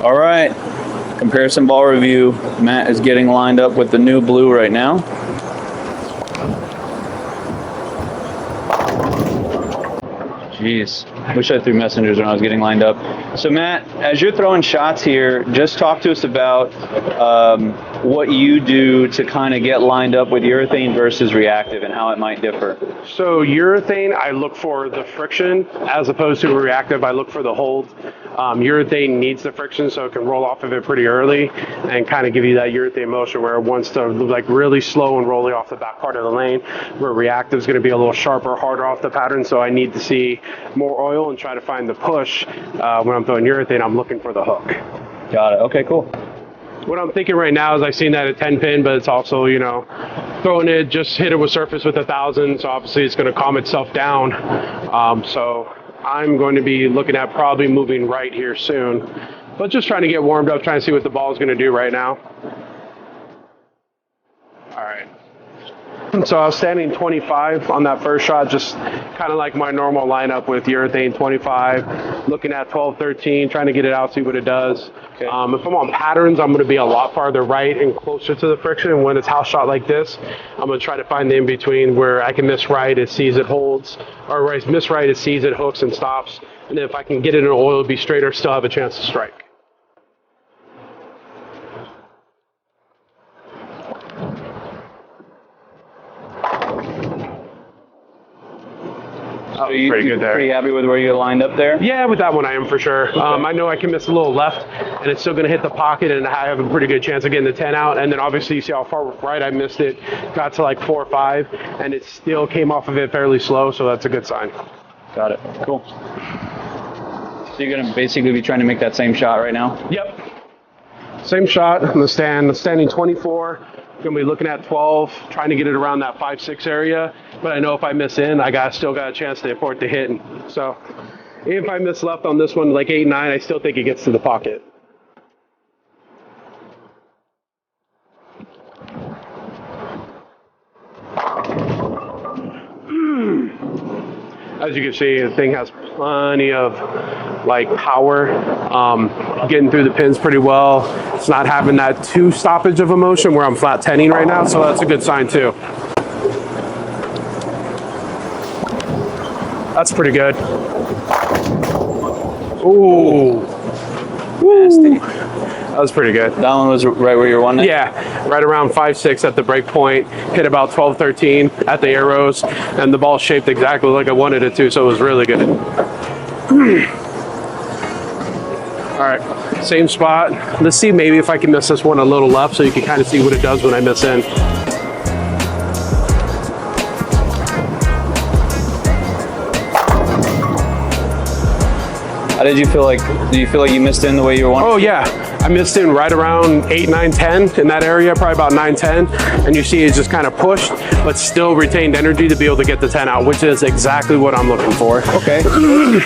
All right, comparison ball review. Matt is getting lined up with the new blue right now. Jeez, wish I threw messengers when I was getting lined up. So Matt, as you're throwing shots here, just talk to us about what you do to kind of get lined up with urethane versus reactive and how it might differ. So urethane, I look for the friction, as opposed to reactive, I look for the hold. Urethane needs the friction, so it can roll off of it pretty early and kind of give you that urethane motion where it wants to like really slow and rolling off the back part of the lane, where reactive is going to be a little sharper, harder off the pattern. So I need to see more oil and try to find the push. When I'm throwing urethane, I'm looking for the hook. Got it. Okay, cool. What I'm thinking right now is I've seen that at 10 pin, but it's also, you know, throwing it, just hit it with surface with 1,000. So obviously it's going to calm itself down. So I'm going to be looking at probably moving right here soon, but just trying to get warmed up, trying to see what the ball is going to do right now. All right. So I was standing 25 on that first shot, just kind of like my normal lineup with urethane 25, looking at 12, 13, trying to get it out, see what it does. Okay. If I'm on patterns, I'm going to be a lot farther right and closer to the friction. And when it's house shot like this, I'm going to try to find the in-between where I can miss right, it sees it holds, or where I miss right, it sees it hooks and stops. And then if I can get it in oil, be straighter, still have a chance to strike. So you're pretty happy with where you lined up there? Yeah, with that one I am for sure. Okay. I know I can miss a little left, and it's still going to hit the pocket, and I have a pretty good chance of getting the 10 out. And then obviously you see how far right I missed it, got to like 4 or 5, and it still came off of it fairly slow, so that's a good sign. Got it. Cool. So you're going to basically be trying to make that same shot right now? Yep. Same shot. I'm standing 24. Going to be looking at 12, trying to get it around that 5-6 area. But I know if I miss in, still got a chance for it to hit. So if I miss left on this one, like 8-9, I still think it gets to the pocket. As you can see, the thing has plenty of like power, getting through the pins pretty well. It's not having that too stoppage of emotion where I'm flat 10ing right now, so that's a good sign too. That's pretty good. Ooh. Nasty. That was pretty good. That one was right where you're wanting it? Yeah, right around 5-6 at the break point. Hit about 12-13 at the arrows, and the ball shaped exactly like I wanted it to, so it was really good. All right, same spot. Let's see maybe if I can miss this one a little left so you can kind of see what it does when I miss in. How did you feel like, do you feel like you missed in the way you were wanting? Oh yeah, I missed in right around 8, 9, 10 in that area, probably about 9, 10. And you see it just kind of pushed, but still retained energy to be able to get the 10 out, which is exactly what I'm looking for. Okay,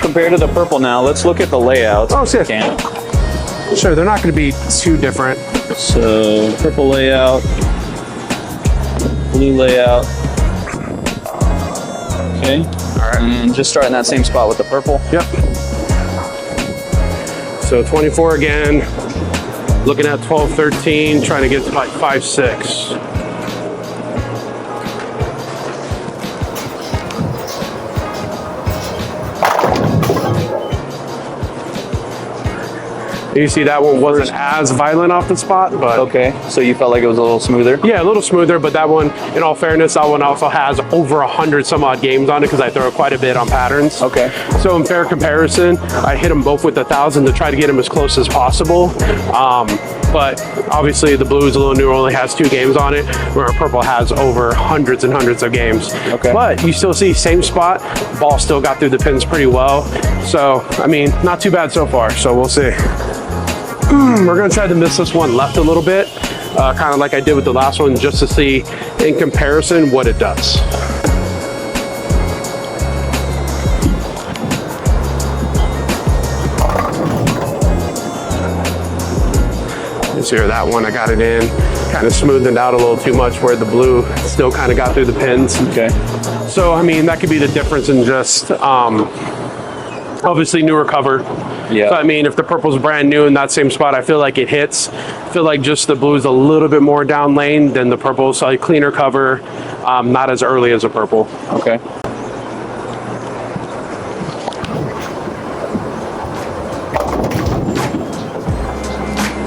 compared to the purple now, let's look at the layout. Oh, see. Sure, they're not gonna be too different. So purple layout, blue layout. Okay, all right, and just starting that same spot with the purple. Yep. So 24 again, looking at 12, 13, trying to get to like 5, 6. You see that one wasn't as violent off the spot, but... Okay, so you felt like it was a little smoother? Yeah, a little smoother, but that one, in all fairness, that one also has over 100 some odd games on it because I throw quite a bit on patterns. Okay. So in fair comparison, I hit them both with 1,000 to try to get them as close as possible. But obviously the blue is a little newer, only has 2 games on it, where purple has over hundreds and hundreds of games. Okay. But you still see same spot, ball still got through the pins pretty well. So, I mean, not too bad so far, so we'll see. We're gonna try to miss this one left a little bit, kind of like I did with the last one, just to see in comparison what it does. You see that one, I got it in, kind of smoothed it out a little too much where the blue still kind of got through the pins. Okay. So, I mean, that could be the difference in just, obviously newer cover. Yeah. So I mean, if the purple's brand new in that same spot, I feel like it hits. I feel like just the blue is a little bit more down lane than the purple, so a cleaner cover, not as early as a purple. Okay.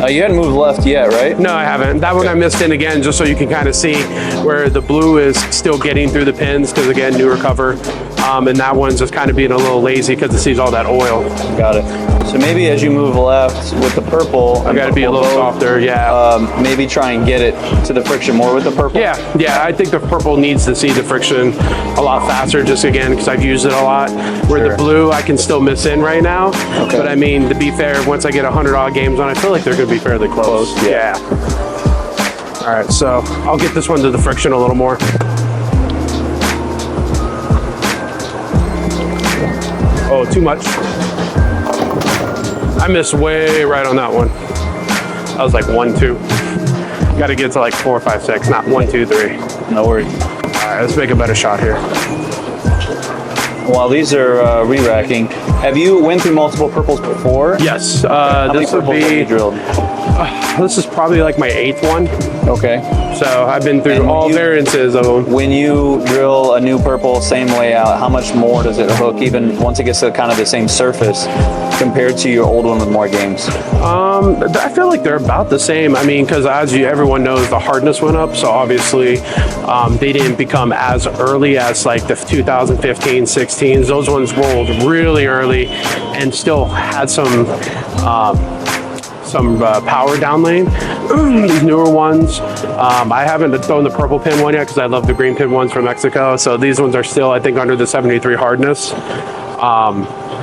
You hadn't moved left yet, right? No, I haven't. That one I missed in again, just so you can kind of see where the blue is still getting through the pins, because again, newer cover. And that one's just kind of being a little lazy because it sees all that oil. Got it. So maybe as you move left with the purple, I got to be a little softer, yeah. Maybe try and get it to the friction more with the purple. Yeah, I think the purple needs to see the friction a lot faster, just again, because I've used it a lot. Where the blue, I can still miss in right now. Okay. But I mean, to be fair, once I get 100 odd games on, I feel like they're going to be fairly close. Yeah. All right, so I'll get this one to the friction a little more. Oh, too much. I missed way right on that one. That was like 1, 2. Got to get to like 4, 5, 6, not 1, 2, 3. No worries. All right, let's make a better shot here. While these are re-racking, have you went through multiple purples before? Yes. How many This would purples have you be. drilled? This is probably like my 8th one. Okay. So I've been through all variances of them. When you drill a new purple, same layout, how much more does it hook, even once it gets to kind of the same surface, compared to your old one with more games? I feel like they're about the same. I mean, because everyone knows, the hardness went up. So obviously, they didn't become as early as like the 2015, 16s. Those ones rolled really early and still had some power down lane. These newer ones, I haven't thrown the purple pin one yet because I love the green pin ones from Mexico. So these ones are still, I think, under the 73 hardness.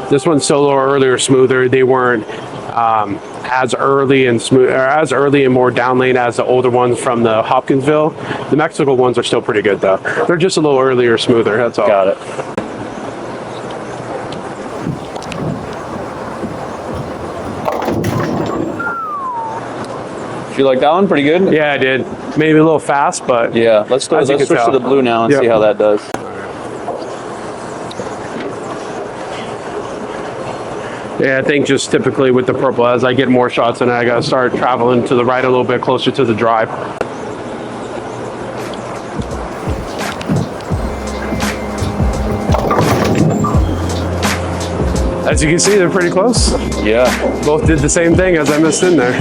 This one's still a little earlier, smoother. They weren't as early and smooth, or as early and more down lane as the older ones from the Hopkinsville. The Mexico ones are still pretty good though. They're just a little earlier, smoother. That's all. Got it. You like that one? Pretty good? Yeah, I did. Maybe a little fast, but yeah. Let's switch to the blue now and see how that does. Yeah, I think just typically with the purple, as I get more shots in it, I got to start traveling to the right a little bit closer to the drive. As you can see, they're pretty close. Yeah. Both did the same thing as I missed in there.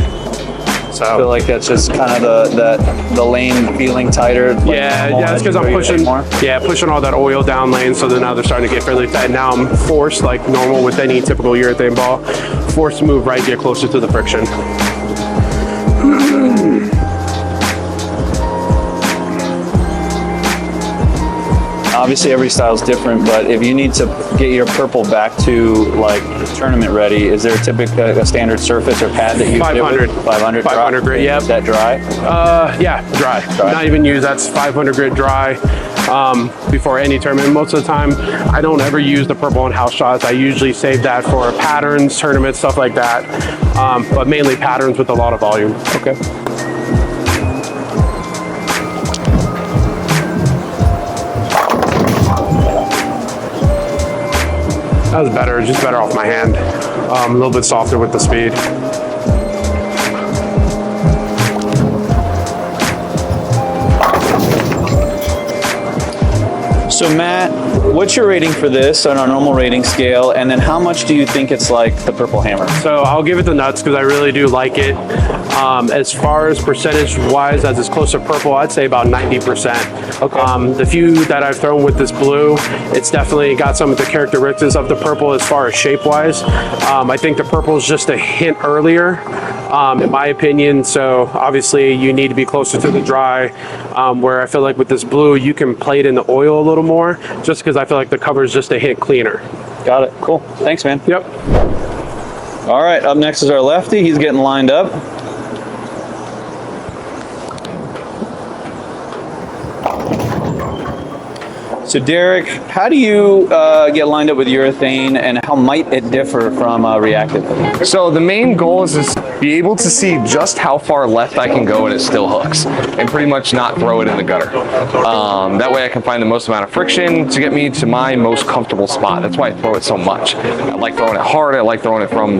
So I feel like that's just kind of the lane feeling tighter. Like yeah, it's because I'm pushing all that oil down lane, so then now they're starting to get fairly tight. Now I'm forced, like normal with any typical urethane ball, forced to move right, get closer to the friction. Obviously, every style is different, but if you need to get your purple back to like tournament ready, is there typically a standard surface or pad that you 500. 500 grit, yeah. Is that dry? Yeah, dry. Not even used. That's 500 grit dry before any tournament. Most of the time, I don't ever use the purple on house shots. I usually save that for patterns, tournaments, stuff like that. But mainly patterns with a lot of volume. Okay. That was better, just better off my hand. A little bit softer with the speed. So Matt, what's your rating for this on our normal rating scale, and then how much do you think it's like the purple hammer? So I'll give it the nuts because I really do like it. As far as percentage wise, as it's close to purple, I'd say about 90%. Okay. The few that I've thrown with this blue, it's definitely got some of the characteristics of the purple as far as shape wise. I think the purple is just a hint earlier, in my opinion. So obviously you need to be closer to the dry, where I feel like with this blue, you can play it in the oil a little more, just because I feel like the cover is just a hint cleaner. Got it. Cool. Thanks, man. Yep. All right. Up next is our lefty. He's getting lined up. So Derek, how do you get lined up with urethane, and how might it differ from reactive? So the main goal is be able to see just how far left I can go and it still hooks, and pretty much not throw it in the gutter. That way I can find the most amount of friction to get me to my most comfortable spot. That's why I throw it so much. I like throwing it hard, I like throwing it from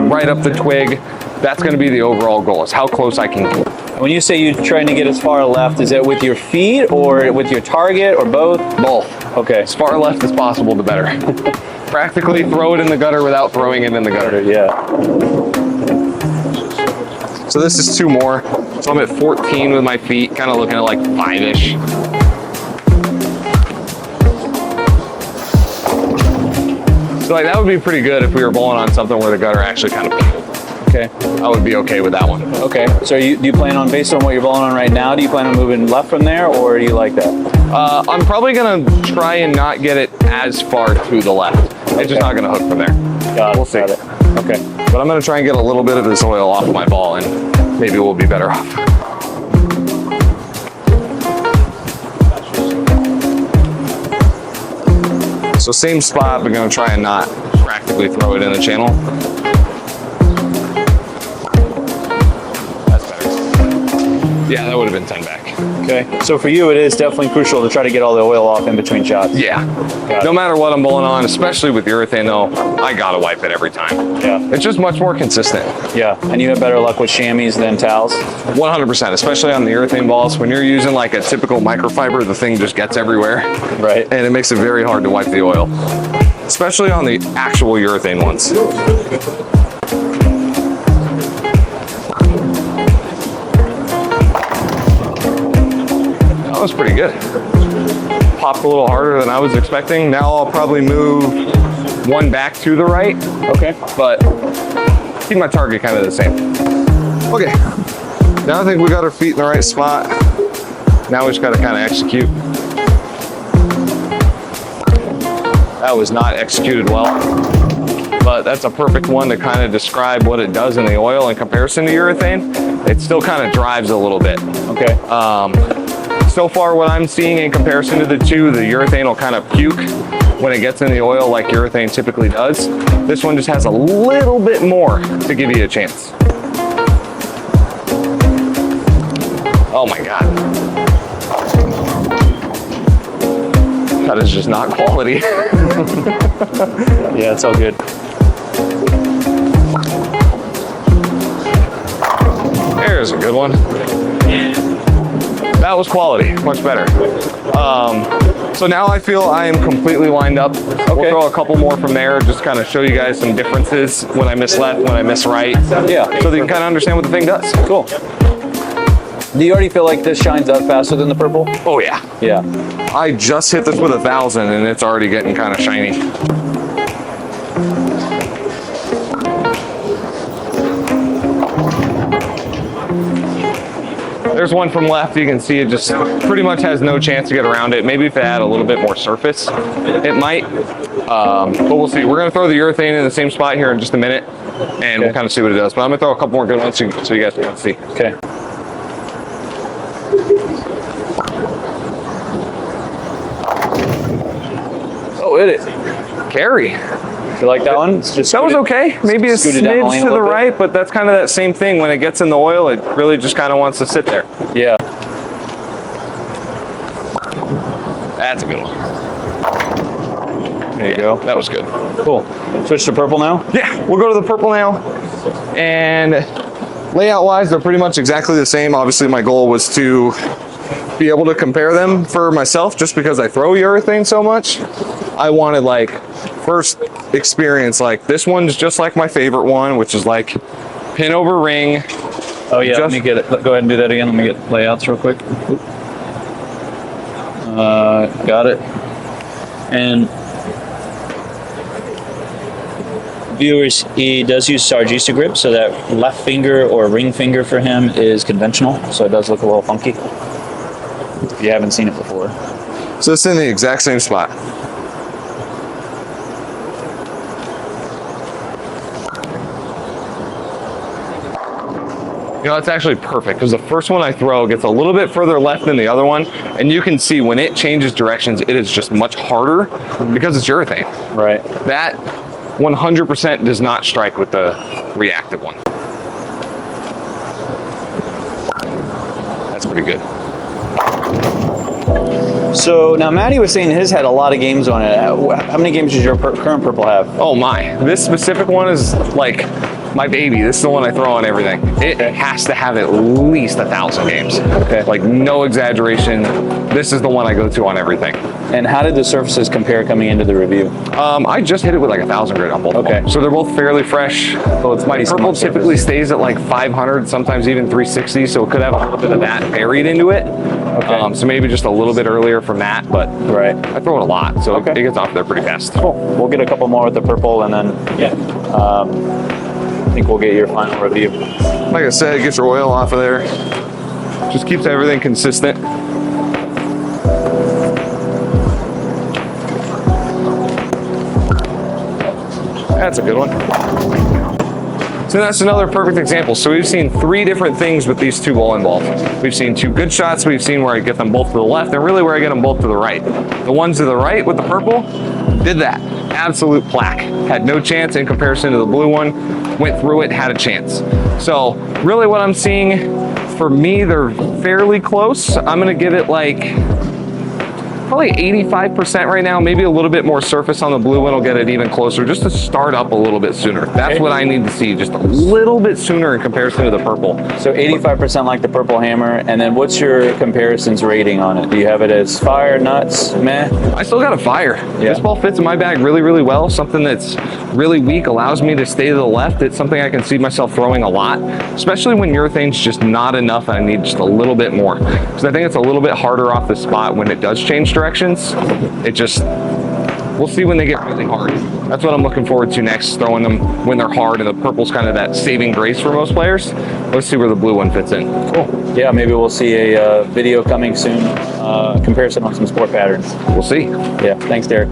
right up the twig. That's going to be the overall goal, is how close I can get. When you say you're trying to get as far left, is that with your feet or with your target or both? Both. Okay. As far left as possible, the better. Practically throw it in the gutter without throwing it in the gutter. Yeah. So this is 2 more. So I'm at 14 with my feet, kind of looking at like 5-ish. So like that would be pretty good if we were bowling on something where the gutter actually kind of peeled. Okay. I would be okay with that one. Okay. So do you plan on, based on what you're bowling on right now, do you plan on moving left from there, or do you like that? I'm probably going to try and not get it as far to the left. It's just not going to hook from there. Got it. We'll see. Got it. Okay. But I'm going to try and get a little bit of this oil off my ball, and maybe we'll be better off. So same spot, but going to try and not practically throw it in the channel. That's better. Yeah, that would have been 10 back. Okay. So for you, it is definitely crucial to try to get all the oil off in between shots. Yeah. No matter what I'm bowling on, especially with urethane though, I gotta wipe it every time. Yeah. It's just much more consistent. Yeah. And you have better luck with chamois than towels? 100%, especially on the urethane balls. When you're using like a typical microfiber, the thing just gets everywhere. Right. And it makes it very hard to wipe the oil, especially on the actual urethane ones. That was pretty good. Popped a little harder than I was expecting. Now I'll probably move 1 back to the right. Okay. But keep my target kind of the same. Okay. Now I think we got our feet in the right spot. Now we just got to kind of execute. That was not executed well, but that's a perfect one to kind of describe what it does in the oil in comparison to urethane. It still kind of drives a little bit. Okay. So far what I'm seeing in comparison to the two, the urethane will kind of puke when it gets in the oil like urethane typically does. This one just has a little bit more to give you a chance. Oh my God. That is just not quality. Yeah, it's all good. There's a good one. That was quality, much better. So now I feel I am completely lined up. Okay. We'll throw a couple more from there, just kind of show you guys some differences when I miss left, when I miss right. Yeah. So that you can kind of understand what the thing does. Cool. Do you already feel like this shines up faster than the purple? Oh yeah. Yeah. I just hit this with 1,000 and it's already getting kind of shiny. There's one from left. You can see it just pretty much has no chance to get around it. Maybe if it had a little bit more surface, it might. But we'll see. We're going to throw the urethane in the same spot here in just a minute, and we'll kind of see what it does. But I'm going to throw a couple more good ones so you guys can see. Okay. Oh, hit it. Carry. You like that one? It's just That was okay. Maybe a scooted down the smidge lane to a the little bit. right, but that's kind of that same thing. When it gets in the oil, it really just kind of wants to sit there. Yeah. That's a good one. There you go. That was good. Cool. Switch to purple now? Yeah, we'll go to the purple now. And layout wise, they're pretty much exactly the same. Obviously, my goal was to be able to compare them for myself just because I throw urethane so much. I wanted like first experience, like this one's just like my favorite one, which is like pin over ring. Oh yeah, let me get it. Go ahead and do that again. Let me get layouts real quick. Got it. And viewers, he does use Sargista grip, so that left finger or ring finger for him is conventional, so it does look a little funky if you haven't seen it before. So it's in the exact same spot. You know, it's actually perfect because the first one I throw gets a little bit further left than the other one, and you can see when it changes directions, it is just much harder because it's urethane. Right. That 100% does not strike with the reactive one. pretty good. So now Matty was saying his had a lot of games on it. How many games does your current purple have? Oh my, this specific one is like my baby. This is the one I throw on everything. It has to have at least 1,000 games. Okay. Like no exaggeration. This is the one I go to on everything. And how did the surfaces compare coming into the review? I just hit it with like 1,000 grit on both. Okay. Of them. So they're both fairly fresh. So it's My purple typically stays at like 500, sometimes even 360. So it could have a little bit of that buried into it. Okay. So maybe just a little bit earlier from that, but Right. I throw it a lot, so Okay. it gets off there pretty fast. Cool. We'll get a couple more with the purple, and then I think we'll get your final review. Like I said, get your oil off of there. Just keeps everything consistent. That's a good one. So that's another perfect example. So we've seen 3 different things with these 2 bowling balls. We've seen 2 good shots. We've seen where I get them both to the left, and really where I get them both to the right. The ones to the right with the purple did that. Absolute plaque. Had no chance in comparison to the blue one. Went through it, had a chance. So really what I'm seeing, for me, they're fairly close. I'm gonna give it like probably 85% right now, maybe a little bit more surface on the blue one will get it even closer, just to start up a little bit sooner. That's what I need to see, just a little bit sooner in comparison to the purple. So 85% like the purple hammer, and then what's your comparisons rating on it? Do you have it as fire, nuts, meh? I still got a fire. Yeah. This ball fits in my bag really, really well. Something that's really weak allows me to stay to the left. It's something I can see myself throwing a lot, especially when urethane's just not enough and I need just a little bit more. Because I think it's a little bit harder off the spot when it does change directions. It just, we'll see when they get really hard. That's what I'm looking forward to next, throwing them when they're hard, and the purple's kind of that saving grace for most players. Let's see where the blue one fits in. Cool. Yeah, maybe we'll see a video coming soon, comparison on some sport patterns. We'll see. Yeah, thanks, Derek.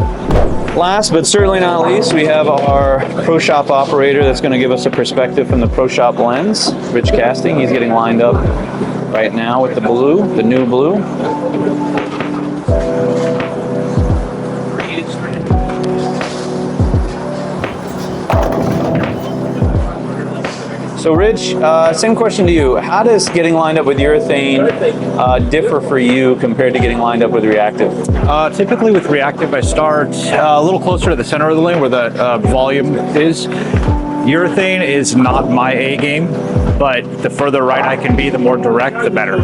Last but certainly not least, we have our Pro Shop operator that's going to give us a perspective from the Pro Shop lens, Rich Kasting. He's getting lined up right now with the blue, the new blue. So Rich, same question to you. How does getting lined up with urethane differ for you compared to getting lined up with reactive? Typically with reactive, I start a little closer to the center of the lane where the volume is. Urethane is not my A game, but the further right I can be, the more direct, the better.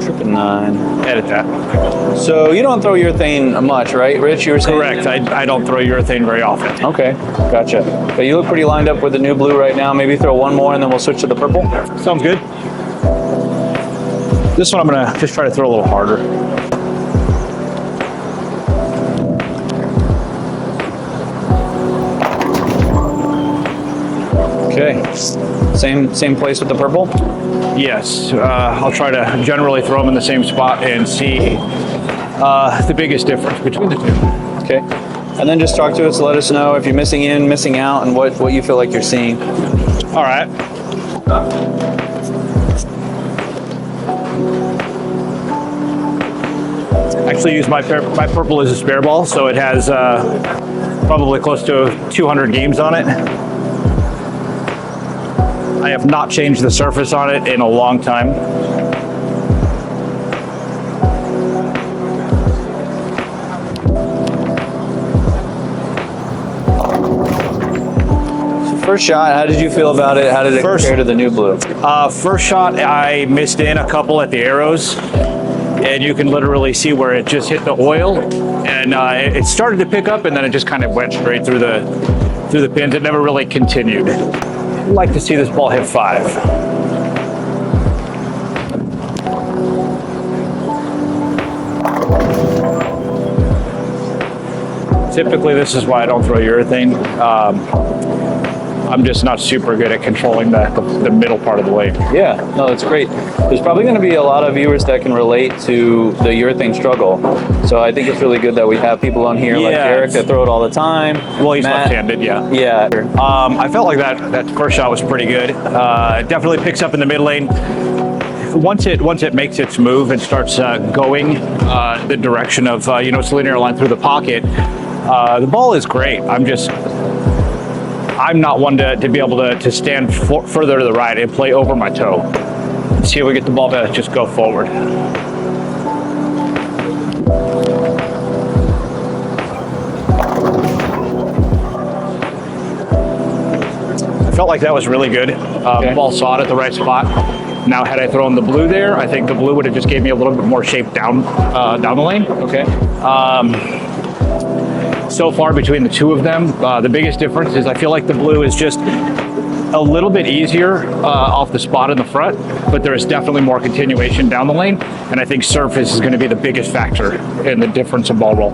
Tripping 9. Edit that. So you don't throw urethane much, right, Rich? You were saying? Correct. I don't throw urethane very often. Okay, gotcha. But you look pretty lined up with the new blue right now. Maybe throw one more and then we'll switch to the purple. Sounds good. This one I'm gonna just try to throw a little harder. Okay. Same place with the purple? Yes, I'll try to generally throw them in the same spot and see the biggest difference between the two. Okay. And then just talk to us, let us know if you're missing in, missing out, and what you feel like you're seeing. All right. Actually use my purple as a spare ball, so it has probably close to 200 games on it. I have not changed the surface on it in a long time. First shot, how did you feel about it? How did it compare to the new blue? First shot, I missed in a couple at the arrows, and you can literally see where it just hit the oil, and it started to pick up, and then it just kind of went straight through the pins. It never really continued. I'd like to see this ball hit 5. Typically, this is why I don't throw urethane. I'm just not super good at controlling the middle part of the lane. Yeah, no, that's great. There's probably going to be a lot of viewers that can relate to the urethane struggle. So I think it's really good that we have people on here like Derek that throw it all the time. Well, he's Matt. left-handed, yeah. Yeah. I felt like that first shot was pretty good. It definitely picks up in the mid lane. once it makes its move and starts going the direction of its linear line through the pocket, the ball is great. I'm not one to be able to stand further to the right and play over my toe. See if we get the ball to just go forward. I felt like that was really good. The ball saw it at the right spot. Now, had I thrown the blue there, I think the blue would have just gave me a little bit more shape down the lane. Okay. So far between the two of them, the biggest difference is I feel like the blue is just a little bit easier off the spot in the front, but there is definitely more continuation down the lane, and I think surface is going to be the biggest factor in the difference in ball roll.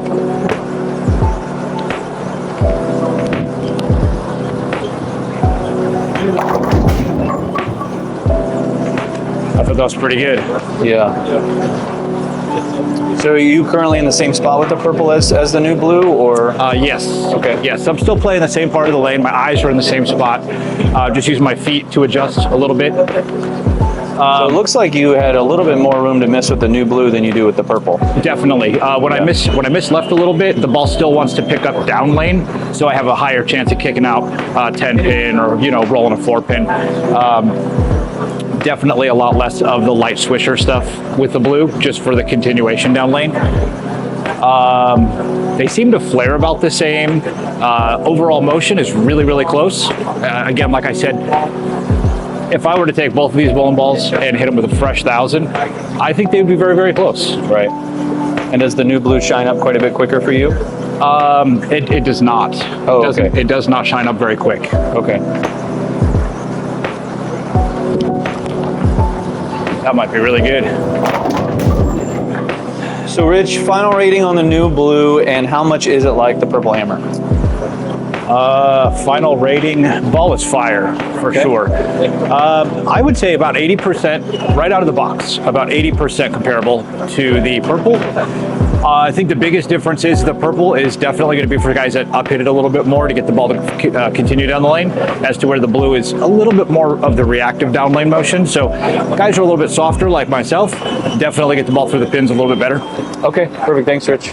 I thought that was pretty good. Yeah. So are you currently in the same spot with the purple as the new blue, or? Yes. Okay. Yes, I'm still playing the same part of the lane. My eyes are in the same spot. Just using my feet to adjust a little bit. So it looks like you had a little bit more room to miss with the new blue than you do with the purple. Definitely. When I miss left a little bit, the ball still wants to pick up down lane, so I have a higher chance of kicking out 10 pin or rolling a 4 pin. Definitely a lot less of the light swisher stuff with the blue, just for the continuation down lane. They seem to flare about the same. Overall motion is really, really close. Again, like I said, if I were to take both of these bowling balls and hit them with a fresh 1,000, I think they would be very, very close. Right. And does the new blue shine up quite a bit quicker for you? It does not. Oh, okay. It does not shine up very quick. Okay. That might be really good. So Rich, final rating on the new blue, and how much is it like the purple hammer? Final rating, ball is fire for sure. I would say about 80% right out of the box, about 80% comparable to the purple. I think the biggest difference is the purple is definitely going to be for guys that up hit it a little bit more to get the ball to continue down the lane, as to where the blue is a little bit more of the reactive down lane motion. So guys who are a little bit softer like myself, definitely get the ball through the pins a little bit better. Okay, perfect. Thanks, Rich.